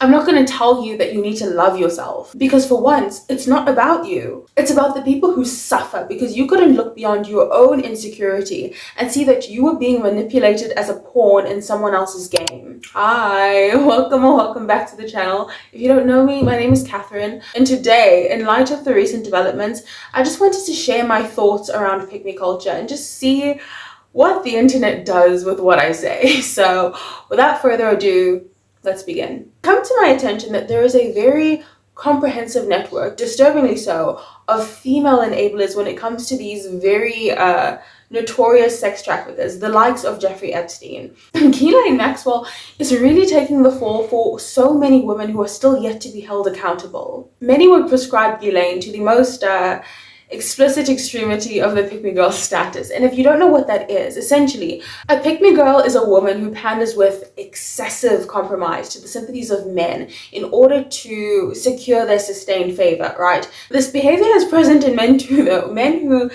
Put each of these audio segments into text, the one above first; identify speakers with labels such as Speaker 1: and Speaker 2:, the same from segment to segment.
Speaker 1: I'm not going to tell you that you need to love yourself, because for once, it's not about you. It's about the people who suffer because you couldn't look beyond your own insecurity and see that you were being manipulated as a pawn in someone else's game. Hi, welcome or welcome back to the channel. If you don't know me, my name is Catherine, and today, in light of the recent developments, I just wanted to share my thoughts around pick me culture and just see what the internet does with what I say. So without further ado, let's begin. Come to my attention that there is a very comprehensive network, disturbingly so, of female enablers when it comes to these very notorious sex traffickers, the likes of Jeffrey Epstein. Ghislaine Maxwell is really taking the fall for so many women who are still yet to be held accountable. Many would prescribe Ghislaine to the most explicit extremity of the pick-me girl status. And if you don't know what that is, essentially, a pick-me girl is a woman who panders with excessive compromise to the sympathies of men in order to secure their sustained favor, right? This behavior is present in men too, though. Men who,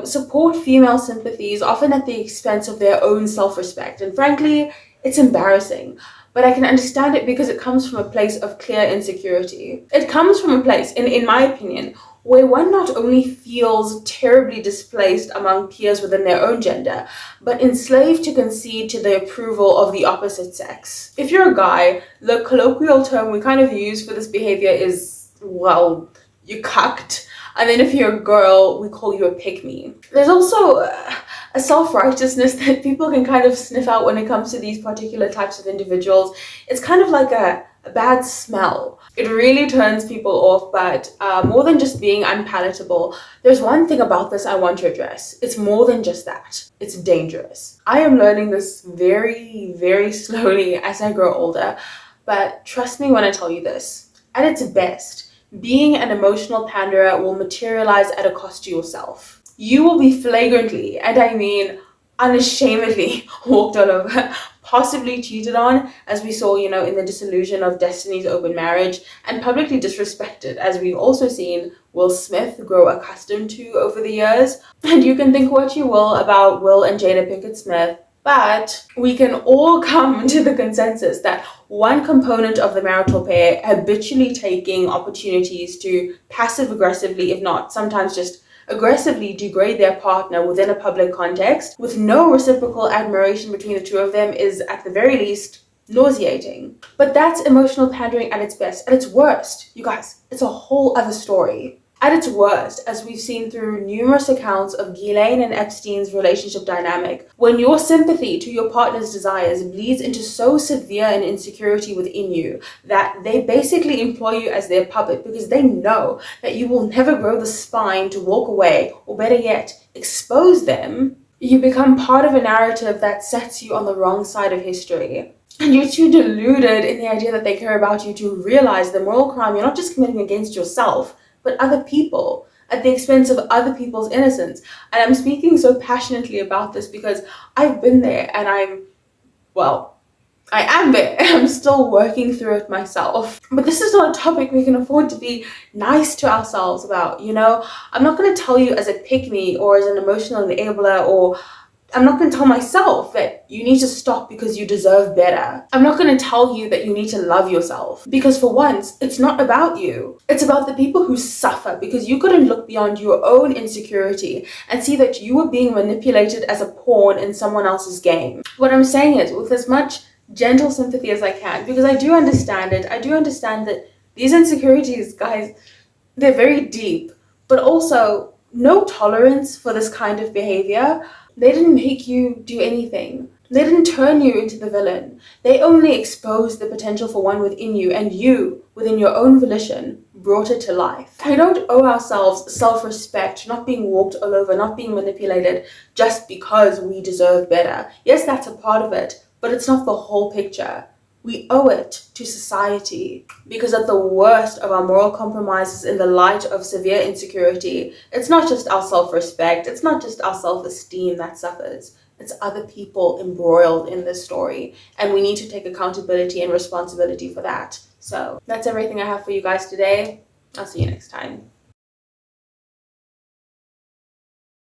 Speaker 1: support female sympathies, often at the expense of their own self-respect. And frankly, it's embarrassing. But I can understand it because it comes from a place of clear insecurity. It comes from a place, in my opinion, where one not only feels terribly displaced among peers within their own gender, but enslaved to concede to the approval of the opposite sex. If you're a guy, the colloquial term we kind of use for this behavior is, well, you cucked. And then if you're a girl, we call you a pick-me. There's also a self-righteousness that people can kind of sniff out when it comes to these particular types of individuals. It's kind of like a bad smell. It really turns people off, but more than just being unpalatable, there's one thing about this I want to address. It's more than just that. It's dangerous. I am learning this very, very slowly as I grow older, but trust me when I tell you this. At its best, being an emotional panderer will materialize at a cost to yourself. You will be flagrantly, and I mean unashamedly, walked all over, possibly cheated on, as we saw, in the disillusion of Destiny's Open Marriage, and publicly disrespected, as we've also seen Will Smith grow accustomed to over the years. And you can think what you will about Will and Jada Pinkett Smith, but we can all come to the consensus that one component of the marital pair habitually taking opportunities to passive-aggressively, if not sometimes just aggressively degrade their partner within a public context with no reciprocal admiration between the two of them is, at the very least, nauseating. But that's emotional pandering at its best. At its worst, you guys, it's a whole other story. At its worst, as we've seen through numerous accounts of Ghislaine and Epstein's relationship dynamic, when your sympathy to your partner's desires bleeds into so severe an insecurity within you that they basically employ you as their puppet because they know that you will never grow the spine to walk away, or better yet, expose them, you become part of a narrative that sets you on the wrong side of history. And you're too deluded in the idea that they care about you to realize the moral crime you're not just committing against yourself, but other people, at the expense of other people's innocence. And I'm speaking so passionately about this because I've been there, and I am there, and I'm still working through it myself. But this is not a topic we can afford to be nice to ourselves about, I'm not going to tell you as a pick-me or as an emotional enabler, or I'm not going to tell myself that you need to stop because you deserve better. I'm not going to tell you that you need to love yourself, because for once, it's not about you. It's about the people who suffer because you couldn't look beyond your own insecurity and see that you were being manipulated as a pawn in someone else's game. What I'm saying is, with as much gentle sympathy as I can, because I do understand it, I do understand that these insecurities, guys, they're very deep, but also no tolerance for this kind of behavior. They didn't make you do anything. They didn't turn you into the villain. They only exposed the potential for one within you, and you, within your own volition, brought it to life. We don't owe ourselves self-respect, not being walked all over, not being manipulated just because we deserve better. Yes, that's a part of it, but it's not the whole picture. We owe it to society, because at the worst of our moral compromises in the light of severe insecurity, it's not just our self-respect, it's not just our self-esteem that suffers, it's other people embroiled in this story, and we need to take accountability and responsibility for that. So that's everything I have for you guys today. I'll see you next time.